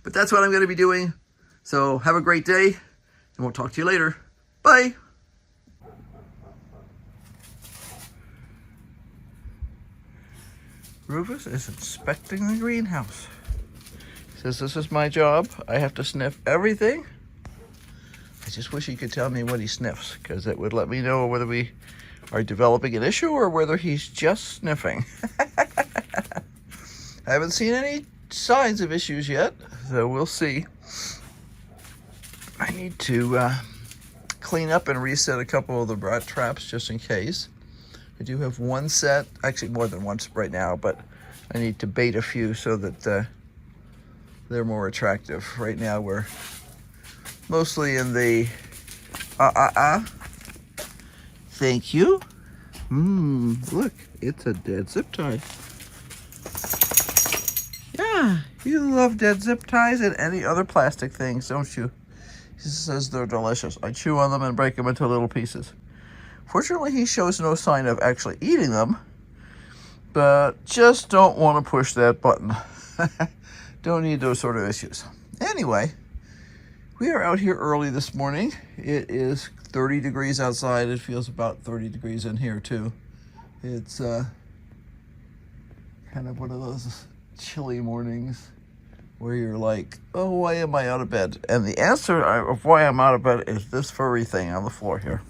But that's what I'm going to be doing. So have a great day, and we'll talk to you later. Bye. Rufus is inspecting the greenhouse. He says, this is my job. I have to sniff everything. I just wish he could tell me what he sniffs, because it would let me know whether we are developing an issue or whether he's just sniffing. I haven't seen any signs of issues yet, so we'll see. I need to clean up and reset a couple of the rat traps just in case. I do have one set, actually more than one right now, but I need to bait a few so that they're more attractive. Right now we're mostly in the Thank you. Look, it's a dead zip tie. Yeah, you love dead zip ties and any other plastic things, don't you? He says they're delicious. I chew on them and break them into little pieces. Fortunately, he shows no sign of actually eating them, but just don't want to push that button. Don't need those sort of issues. Anyway, we are out here early this morning. It is 30 degrees outside. It feels about 30 degrees in here too. It's kind of one of those chilly mornings where you're like, oh, why am I out of bed? And the answer of why I'm out of bed is this furry thing on the floor here.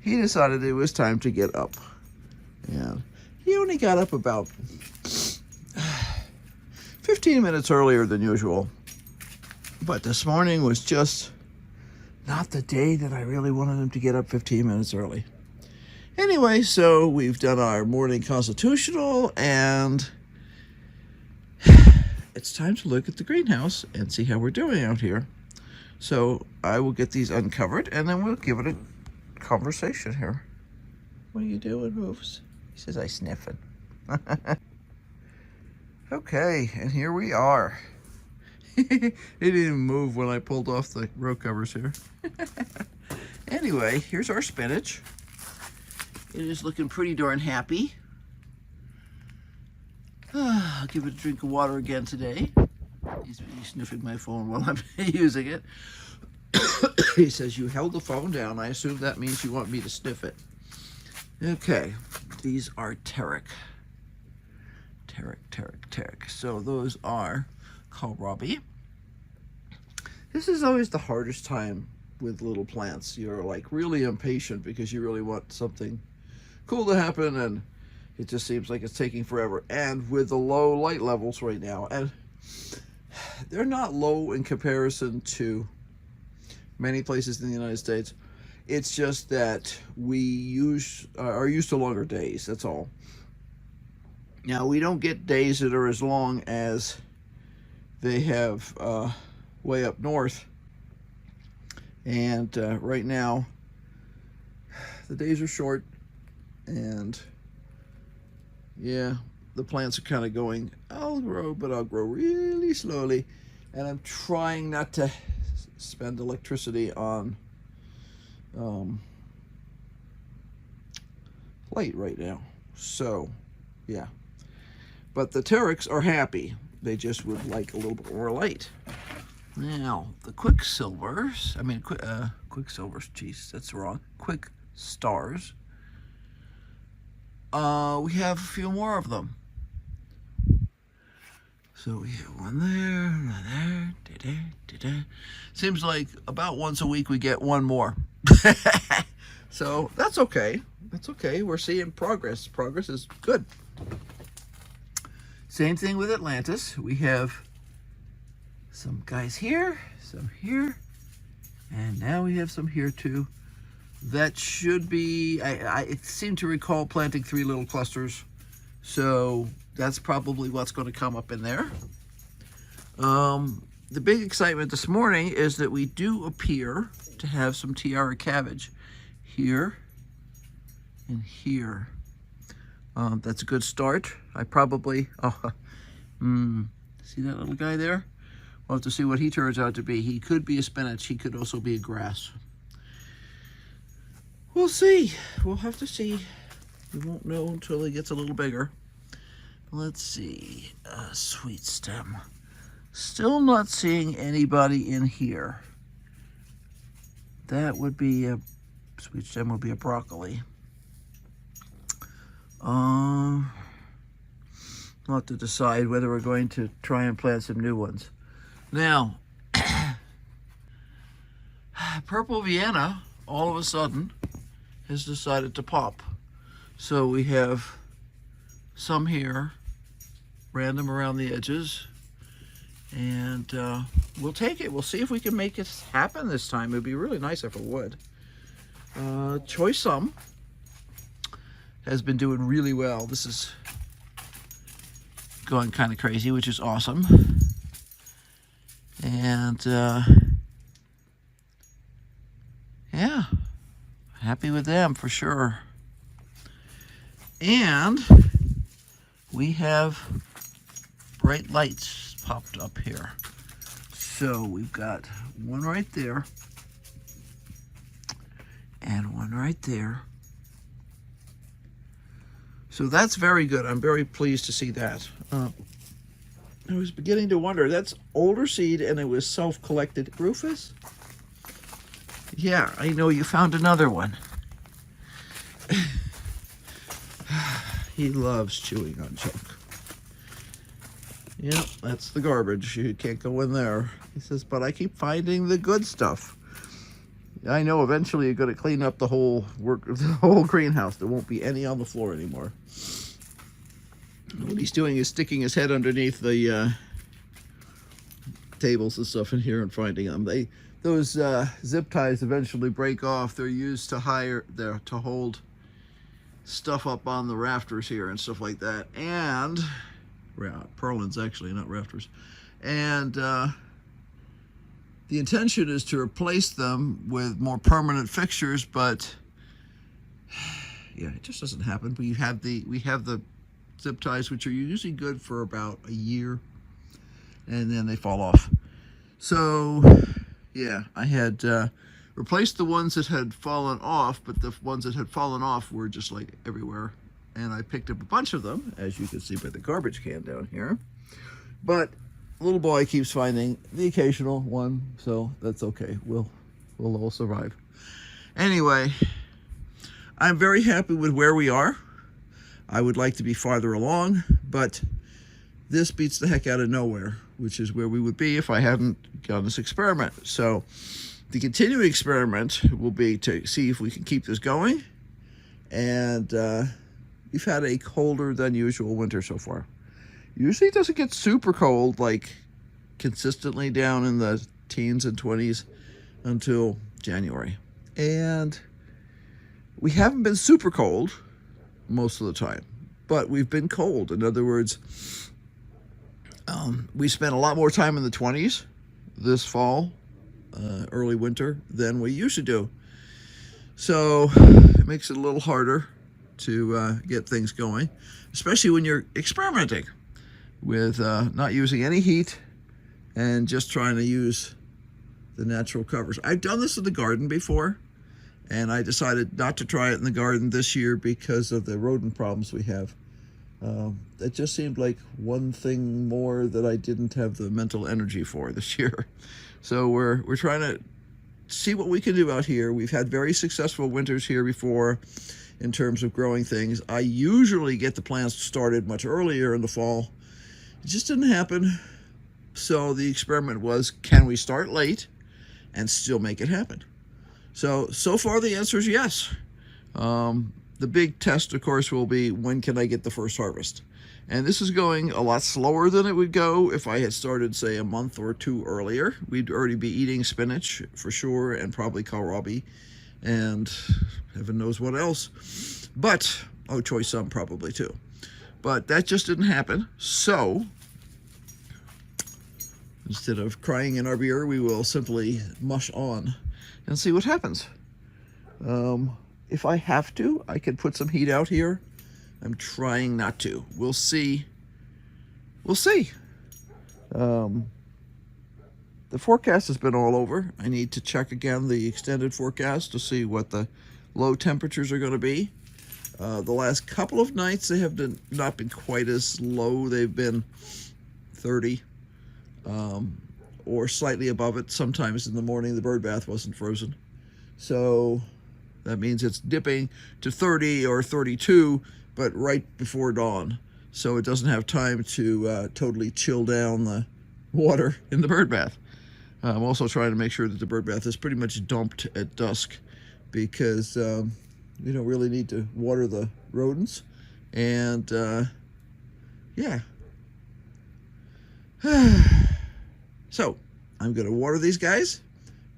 He decided it was time to get up. And he only got up about 15 minutes earlier than usual. But this morning was just not the day that I really wanted him to get up 15 minutes early. Anyway, so we've done our morning constitutional, and it's time to look at the greenhouse and see how we're doing out here. So I will get these uncovered, and then we'll give it a conversation here. What are you doing, Moves? He says, I sniffing. Okay, and here we are. It didn't even move when I pulled off the row covers here. Anyway, here's our spinach. It is looking pretty darn happy. I'll give it a drink of water again today. He's sniffing my phone while I'm using it. He says, you held the phone down. I assume that means you want me to sniff it. Okay, these are Tarek. So those are kohlrabi. This is always the hardest time with little plants. You're like really impatient because you really want something cool to happen, and it just seems like it's taking forever. And with the low light levels right now, and they're not low in comparison to many places in the United States. It's just that we are used to longer days, that's all. Now, we don't get days that are as long as they have way up north. And right now, the days are short, and yeah, the plants are kind of going, I'll grow, but I'll grow really slowly. And I'm trying not to spend electricity on light right now. So, yeah. But the Tereks are happy. They just would like a little bit more light. Now, the quicksilvers, geez, that's wrong. Quick stars. We have a few more of them. So we have one there. Seems like about once a week we get one more. So that's okay. That's okay. We're seeing progress. Progress is good. Same thing with Atlantis. We have some guys here, some here, and now we have some here too. That should be, I seem to recall planting 3 little clusters, so that's probably what's going to come up in there. The big excitement this morning is that we do appear to have some tiara cabbage here and here. That's a good start. I probably, see that little guy there? We'll have to see what he turns out to be. He could be a spinach. He could also be a grass. We'll see. We'll have to see. We won't know until he gets a little bigger. Let's see. Sweet stem. Still not seeing anybody in here. That would be a sweet stem, would be a broccoli. We'll have to decide whether we're going to try and plant some new ones. Now, Purple Vienna, all of a sudden, has decided to pop. So we have some here, random around the edges, and we'll take it. We'll see if we can make it happen this time. It'd be really nice if it would. Choice Some has been doing really well. This is going kind of crazy, which is awesome. And yeah, happy with them for sure. And we have bright lights popped up here. So we've got one right there and one right there. So that's very good. I'm very pleased to see that. I was beginning to wonder, that's older seed and it was self-collected. Rufus? Yeah, I know you found another one. He loves chewing on junk. Yep, that's the garbage. You can't go in there. He says, but I keep finding the good stuff. I know eventually you're going to clean up the whole greenhouse. There won't be any on the floor anymore. What he's doing is sticking his head underneath the tables and stuff in here and finding them. Those zip ties eventually break off. They're used to hold stuff up on the rafters here and stuff like that. And purlins, actually, not rafters. And the intention is to replace them with more permanent fixtures, but yeah, it just doesn't happen. We have the zip ties, which are usually good for about a year, and then they fall off. So yeah, I had replaced the ones that had fallen off, but the ones that had fallen off were just like everywhere. And I picked up a bunch of them, as you can see by the garbage can down here. But little boy keeps finding the occasional one, so that's okay. We'll all survive. Anyway, I'm very happy with where we are. I would like to be farther along, but this beats the heck out of nowhere, which is where we would be if I hadn't done this experiment. So the continuing experiment will be to see if we can keep this going. And we've had a colder than usual winter so far. Usually it doesn't get super cold, like consistently down in the teens and 20s until January. And we haven't been super cold most of the time, but we've been cold. In other words, we spent a lot more time in the 20s this fall, early winter, than we usually do. So it makes it a little harder to get things going, especially when you're experimenting with not using any heat and just trying to use the natural covers. I've done this in the garden before, and I decided not to try it in the garden this year because of the rodent problems we have. It just seemed like one thing more that I didn't have the mental energy for this year. So we're trying to see what we can do out here. We've had very successful winters here before in terms of growing things. I usually get the plants started much earlier in the fall. It just didn't happen. So the experiment was, can we start late and still make it happen? So far the answer is yes. The big test, of course, will be when can I get the first harvest? And this is going a lot slower than it would go if I had started, say, a month or two earlier. We'd already be eating spinach for sure, and probably kohlrabi, and heaven knows what else. But, choy some probably too. But that just didn't happen. So instead of crying in our beer, we will simply mush on and see what happens. If I have to, I can put some heat out here. I'm trying not to. We'll see. We'll see. The forecast has been all over. I need to check again the extended forecast to see what the low temperatures are going to be. The last couple of nights, they have not been quite as low. They've been 30. or slightly above it. Sometimes in the morning the bird bath wasn't frozen. So that means it's dipping to 30 or 32, but right before dawn. So it doesn't have time to totally chill down the water in the bird bath. I'm also trying to make sure that the bird bath is pretty much dumped at dusk, because you don't really need to water the rodents. And yeah. So I'm going to water these guys,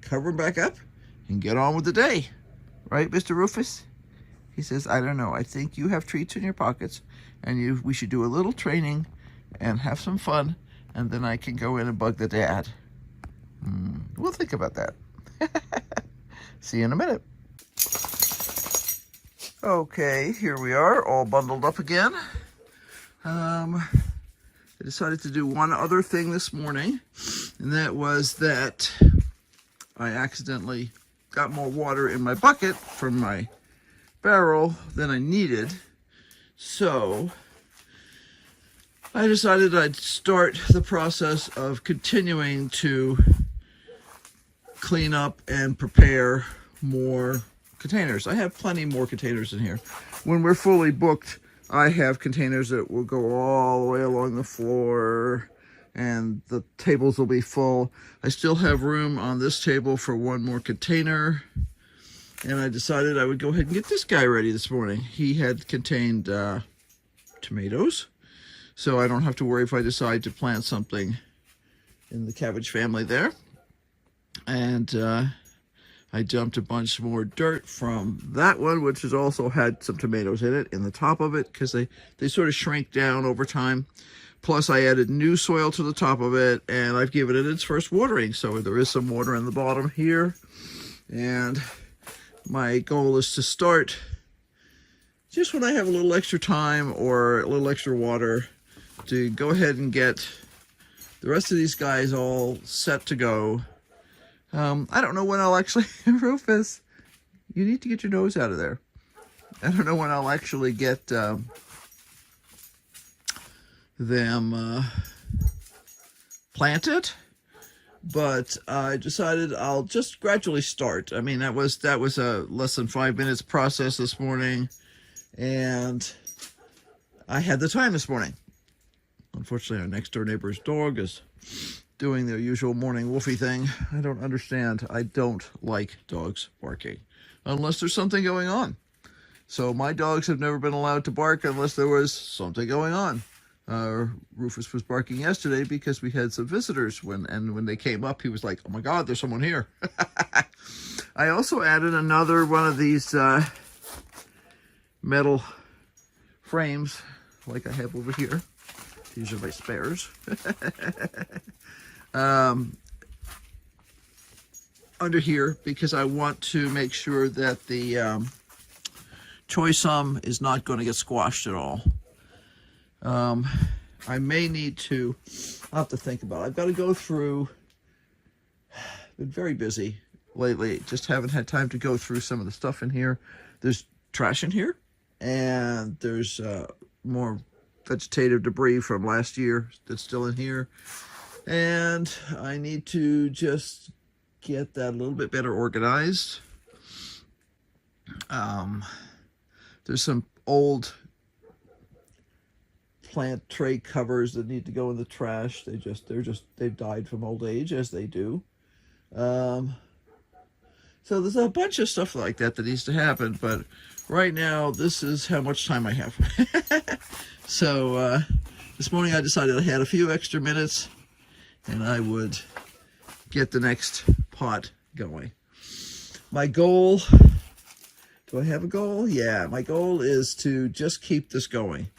cover them back up, and get on with the day. Right, Mr. Rufus? He says, I don't know. I think you have treats in your pockets, and we should do a little training and have some fun, and then I can go in and bug the dad. We'll think about that. See you in a minute. Okay, here we are, all bundled up again. I decided to do one other thing this morning, and that was that I accidentally got more water in my bucket from my barrel than I needed. So I decided I'd start the process of continuing to clean up and prepare more containers. I have plenty more containers in here. When we're fully booked, I have containers that will go all the way along the floor, and the tables will be full. I still have room on this table for one more container, and I decided I would go ahead and get this guy ready this morning. He had contained tomatoes, so I don't have to worry if I decide to plant something in the cabbage family there. And I dumped a bunch more dirt from that one, which has also had some tomatoes in it, in the top of it, because they sort of shrank down over time. Plus, I added new soil to the top of it, and I've given it its first watering. So there is some water in the bottom here. And my goal is to start just when I have a little extra time or a little extra water to go ahead and get the rest of these guys all set to go. I don't know when I'll actually, Rufus, you need to get your nose out of there. I don't know when I'll actually get them planted, but I decided I'll just gradually start. I mean, that was a less than 5 minutes process this morning, and I had the time this morning. Unfortunately, our next door neighbor's dog is doing their usual morning woofy thing. I don't understand. I don't like dogs barking unless there's something going on. So my dogs have never been allowed to bark unless there was something going on. Rufus was barking yesterday because we had some visitors, when they came up, he was like, oh my God, there's someone here. I also added another one of these metal frames like I have over here. These are my spares. Under here, because I want to make sure that the choy sum is not going to get squashed at all. I may need to, I'll have to think about it. I've got to go through, been very busy lately, just haven't had time to go through some of the stuff in here. There's trash in here, and there's more vegetative debris from last year that's still in here, and I need to just get that a little bit better organized. There's some old plant tray covers that need to go in the they've died from old age, as they do. So there's a bunch of stuff like that needs to happen, but right now this is how much time I have. So this morning I decided I had a few extra minutes and I would get the next pot going. My goal, do I have a goal? Yeah, my goal is to just keep this going,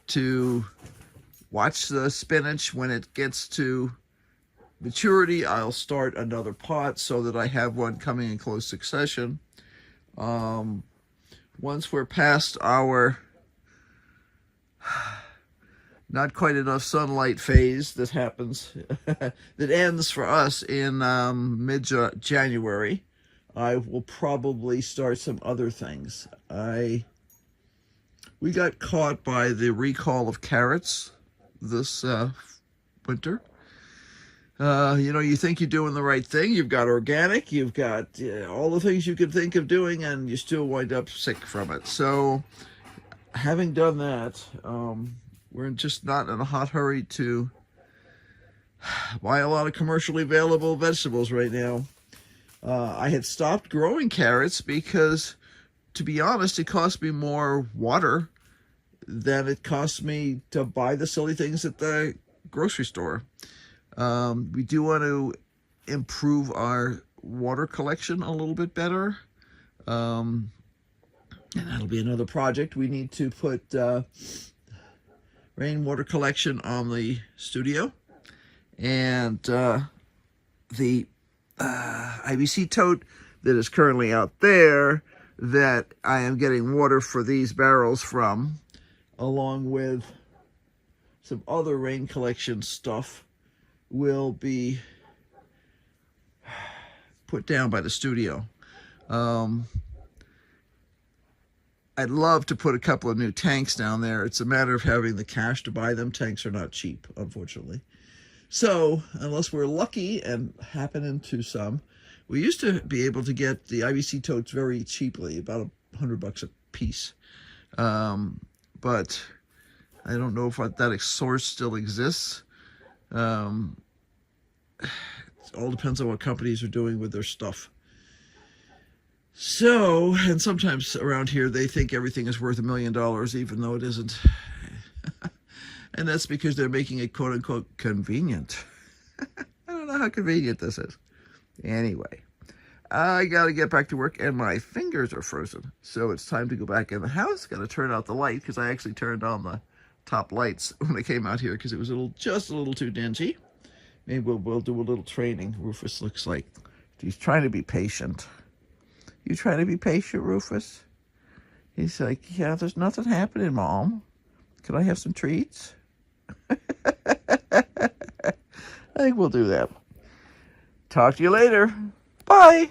to watch the spinach. When it gets to maturity, I'll start another pot so that I have one coming in close succession. Once we're past our not quite enough sunlight phase that happens, that ends for us in mid-January, I will probably start some other things. We got caught by the recall of carrots this winter, You think you're doing the right thing. You've got organic, you've got all the things you could think of doing, and you still wind up sick from it. So having done that, we're just not in a hot hurry to buy a lot of commercially available vegetables right now. I had stopped growing carrots because, to be honest, it cost me more water than it cost me to buy the silly things at the grocery store. We do want to improve our water collection a little bit better. And that'll be another project. We need to put rainwater collection on the studio. And the IBC tote that is currently out there that I am getting water for these barrels from, along with some other rain collection stuff, will be put down by the studio. I'd love to put a couple of new tanks down there. It's a matter of having the cash to buy them. Tanks are not cheap, unfortunately. So, unless we're lucky and happen into some, we used to be able to get the IBC totes very cheaply, about $100 a piece. But I don't know if that source still exists. It all depends on what companies are doing with their stuff. So, and sometimes around here they think everything is worth $1 million, even though it isn't. And that's because they're making it quote-unquote convenient. I don't know how convenient this is. Anyway, I got to get back to work, and my fingers are frozen. So it's time to go back in the house. Got to turn out the light, because I actually turned on the top lights when I came out here, because it was just a little too dingy. Maybe we'll do a little training. Rufus looks like he's trying to be patient. You trying to be patient, Rufus? He's like, yeah, there's nothing happening, Mom. Can I have some treats? I think we'll do that. Talk to you later. Bye.